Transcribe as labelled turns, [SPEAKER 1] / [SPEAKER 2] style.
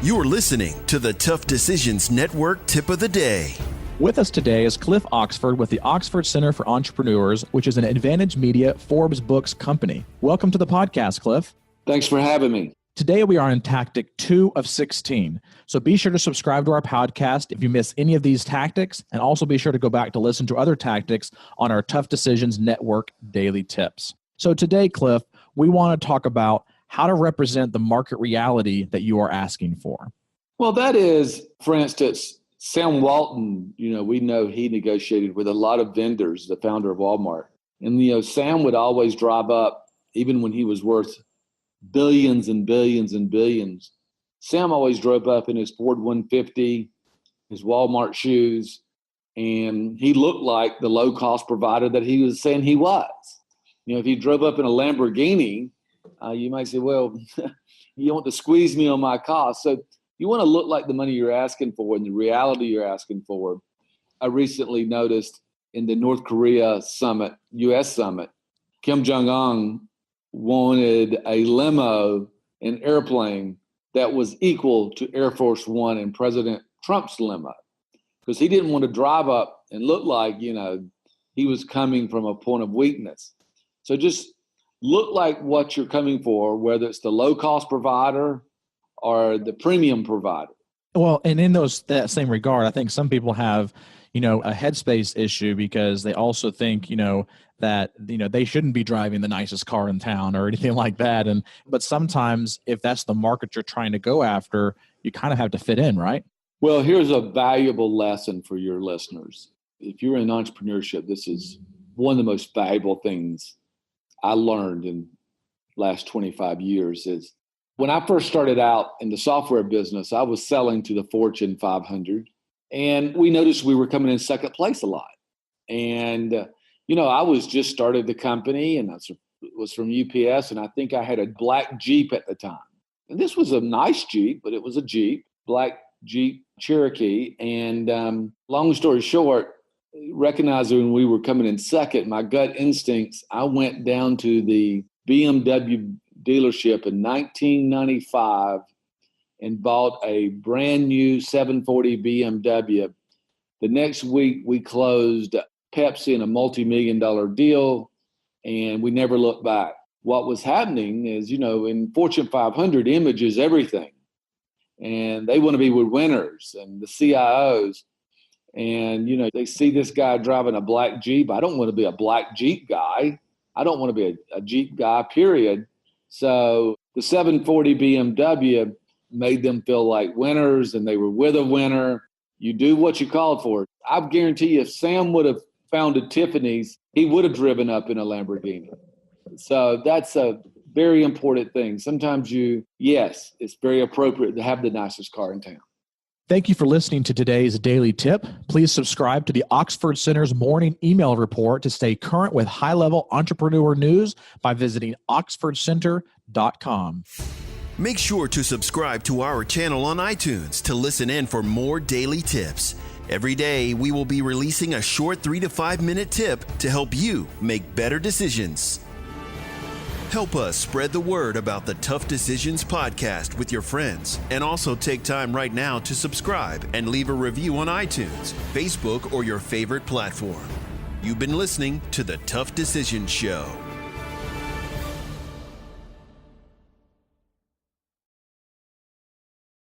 [SPEAKER 1] You are listening to the Tough Decisions Network Tip of the Day.
[SPEAKER 2] With us today is Cliff Oxford with the Oxford Center for Entrepreneurs, which is an Advantage Media Forbes Books company. Welcome to the podcast, Cliff.
[SPEAKER 3] Thanks for having me.
[SPEAKER 2] Today we are in tactic 2 of 16. So be sure to subscribe to our podcast if you miss any of these tactics, and also be sure to go back to listen to other tactics on our Tough Decisions Network daily tips. So today, Cliff, we want to talk about how to represent the market reality that you are asking for.
[SPEAKER 3] Well, that is, for instance, Sam Walton, we know he negotiated with a lot of vendors, the founder of Walmart. And, Sam would always drive up, even when he was worth billions and billions and billions. Sam always drove up in his Ford 150, his Walmart shoes, and he looked like the low-cost provider that he was saying he was. If he drove up in a Lamborghini, you might say, well, you want to squeeze me on my cost. So you want to look like the money you're asking for and the reality you're asking for. I recently noticed in the North Korea summit, U.S. summit, Kim Jong-un wanted a limo, an airplane that was equal to Air Force One and President Trump's limo, because he didn't want to drive up and look like, he was coming from a point of weakness. So just look like what you're coming for, whether it's the low-cost provider or the premium provider.
[SPEAKER 2] Well, and in that same regard, I think some people have, a headspace issue because they also think, that, they shouldn't be driving the nicest car in town or anything like that. But sometimes if that's the market you're trying to go after, you kind of have to fit in, right?
[SPEAKER 3] Well, here's a valuable lesson for your listeners. If you're in entrepreneurship, this is one of the most valuable things I learned in the last 25 years is when I first started out in the software business, I was selling to the Fortune 500, and we noticed we were coming in second place a lot. And, I was just started the company, and I was from UPS, and I think I had a black Jeep at the time. And this was a nice Jeep, but it was a Jeep, black Jeep Cherokee. And long story short, recognizing when we were coming in second, my gut instincts, I went down to the BMW dealership in 1995 and bought a brand new 740 BMW. The next week, we closed Pepsi in a multi-million-dollar deal, and we never looked back. What was happening is, in Fortune 500, image is everything. And they want to be with winners and the CIOs. And, they see this guy driving a black Jeep. I don't want to be a black Jeep guy. I don't want to be a Jeep guy, period. So the 740 BMW made them feel like winners, and they were with a winner. You do what you called for. I guarantee you, if Sam would have founded Tiffany's, he would have driven up in a Lamborghini. So that's a very important thing. Sometimes yes, it's very appropriate to have the nicest car in town.
[SPEAKER 2] Thank you for listening to today's daily tip. Please subscribe to the Oxford Center's morning email report to stay current with high-level entrepreneur news by visiting oxfordcenter.com.
[SPEAKER 1] Make sure to subscribe to our channel on iTunes to listen in for more daily tips. Every day, we will be releasing a short 3 to 5 minute tip to help you make better decisions. Help us spread the word about the Tough Decisions podcast with your friends, and also take time right now to subscribe and leave a review on iTunes, Facebook, or your favorite platform. You've been listening to the Tough Decisions Show.